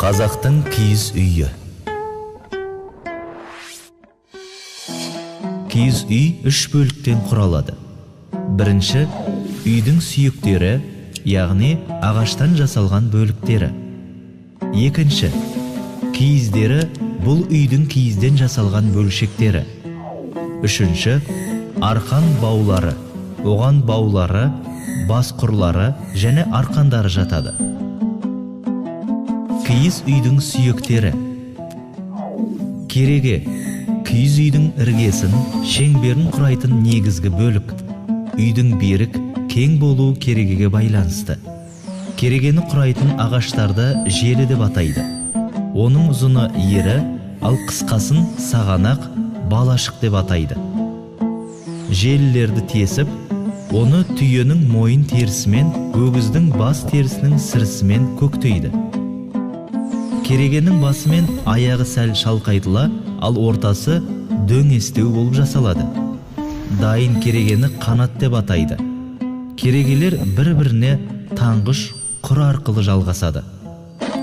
Қазақтың киіз үйі. Киіз үй үш бөліктен құралады. Бірінші, үйдің сүйектері, яғни ағаштан жасалған бөліктері. Екінші, киіздері, бұл үйдің киізден жасалған бөлшектері. Үшінші, арқан баулары, оған баулары, бас құрлары және арқандары жатады. Киіз үйдің сүйектері. Кереге, киіз үйдің іргесін, шеңберін құрайтын негізгі бөлік. Үйдің берік, кең болуы керегеге байланысты. Керегені құрайтын ағаштарды желі деп атайды. Оның ұзыны ері, ал қысқасын сағанақ, балашық деп атайды. Желілерді тесіп, оны түйенің мойын терісімен, өгіздің бас терісінің сірісімен көктейді. Керегенің басы мен аяғы сәл шалқайтыла, ал ортасы дөңестеу болып жасалады. Дайын керегені қанат деп атайды. Керегелер бір-біріне таңғыш құр арқылы жалғасады.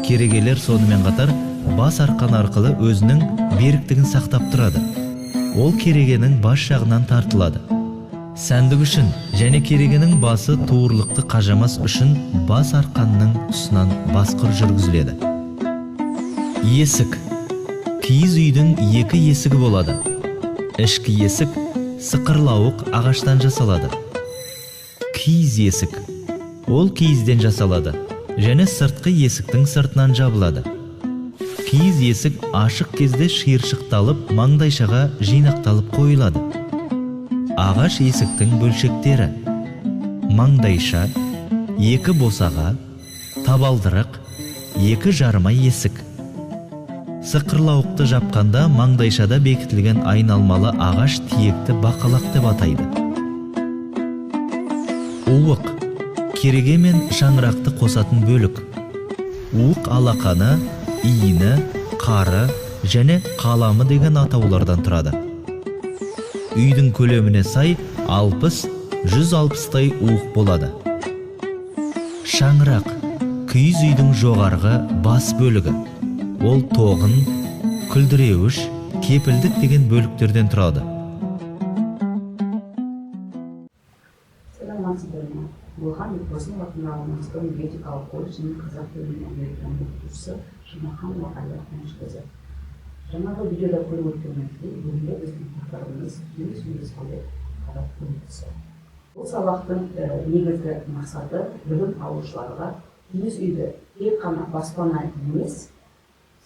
Керегелер сонымен қатар бас арқан арқылы өзінің беріктігін сақтап тұрады. Ол керегенің бас жағынан тартылады. Сәндік үшін және керегенің басы туырлықты қажамас үшін бас арқанның тұсынан басқыр жүргізіледі. Есік. Киіз үйдің екі есігі болады. Ішкі есік сықырлауық ағаштан жасалады. Киіз есік. Ол киізден жасалады және сыртқы есіктің сыртынан жабылады. Киіз есік ашық кезде шиыршықталып, маңдайшаға жинақталып қойылады. Ағаш есіктің бөлшектері: маңдайша, екі босаға, табалдырық, екі жарма есік. Сықырлауықты жапқанда маңдайшада бекітілген айналмалы ағаш тиекті бақалақ деп атайды. Уық. Кереге мен шаңырақты қосатын бөлік. Уық алақаны, иіні, қары және қаламы деген атаулардан тұрады. Үйдің көлеміне сай 60-160-тай уық болады. Шаңырақ. Киіз үйдің жоғарғы бас бөлігі. Ол тоғын, күлдіреуіш, кепілдік деген бөліктерден тұрады. Саламатсыздар ма? Болған Бозин атындағы Мәскеу медикалық колледжінің қазақ тілінің американ оқытушысы Жұмаханова Айя Қанышқызы. Жаңағы видеода көріп өткеніміздей, бүгінгі біздің тақырыбымыз киіз үй сәулет қазақ тілі. Бұл сабақтың негізгі мақсаты білім алушыларға киіз үйді тек қана баспана емес,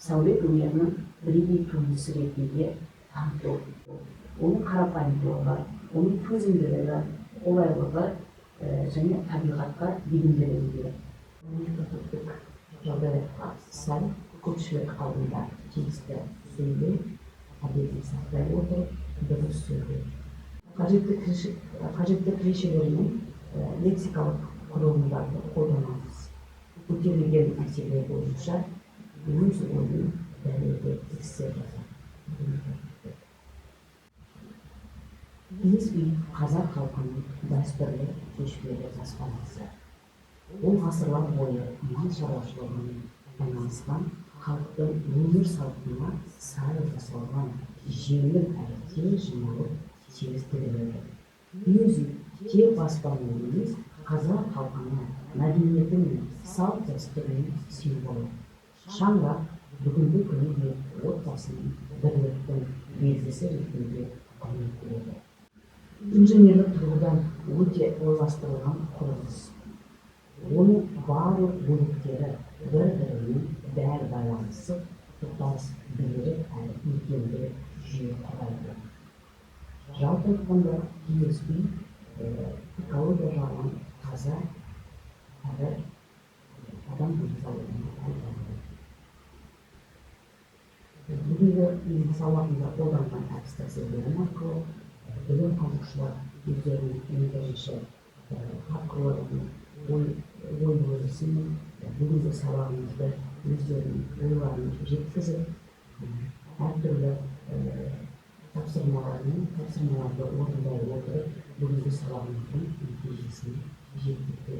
сәулет өнерінің бірегей туындысы ретінде таныту. Оның қарапайымдылығы, оның төзімділігі, қолайлылығы және табиғатқа бейімділігі. Мемлекеттік жағдаяттар сәл көпшілік алдында тиісті сөйлеу, әдебін сақтай отырып, дұрыс сөйлеу. Қажетті клишелермен лексикалық құрылымдарды қолданамыз. Көтерілген мәселе бойынша өз ойын дәлелдеп тексеріп жатыр. Киіз үй қазақ халқының дәстүрлі көшпелі баспанасы. Ол ғасырлар бойы мал шаруашылығымен айналысқан халықтың өмір салтына сай жасалған жеңіл әрі тез жиналып тегістіріледі. Киіз үй тек баспана емес, қазақ халқының мәдениеті мен салт дәстүрінің символы. Шаңырақ бүгінгі күнге отбасының бірліктің белгісі ретінде құрметтеледі. Инженерлік тұрғыдан өте ойластырылған құрылыс. Оның барлық бөліктері бір-бірімен бәрі байланысып, тұтас берік әрі икемді жүйе құрайды. Жалпы айтқанда, киіз үй экология жағынан таза әрі адам денсаулығына пайдалы. Бүгінгі сабағында қолданған әдіс тәсілдері арқылы білім алушылар өздерінің меңгеруші арқылы ой-өрісі мен бүгінгі сабағымызды өздерінің ойларын жеткізіп, әртүрлі тапсырмаларды орындай отырып, бүгінгі сабағымыздың нәтижесіне жеткізіп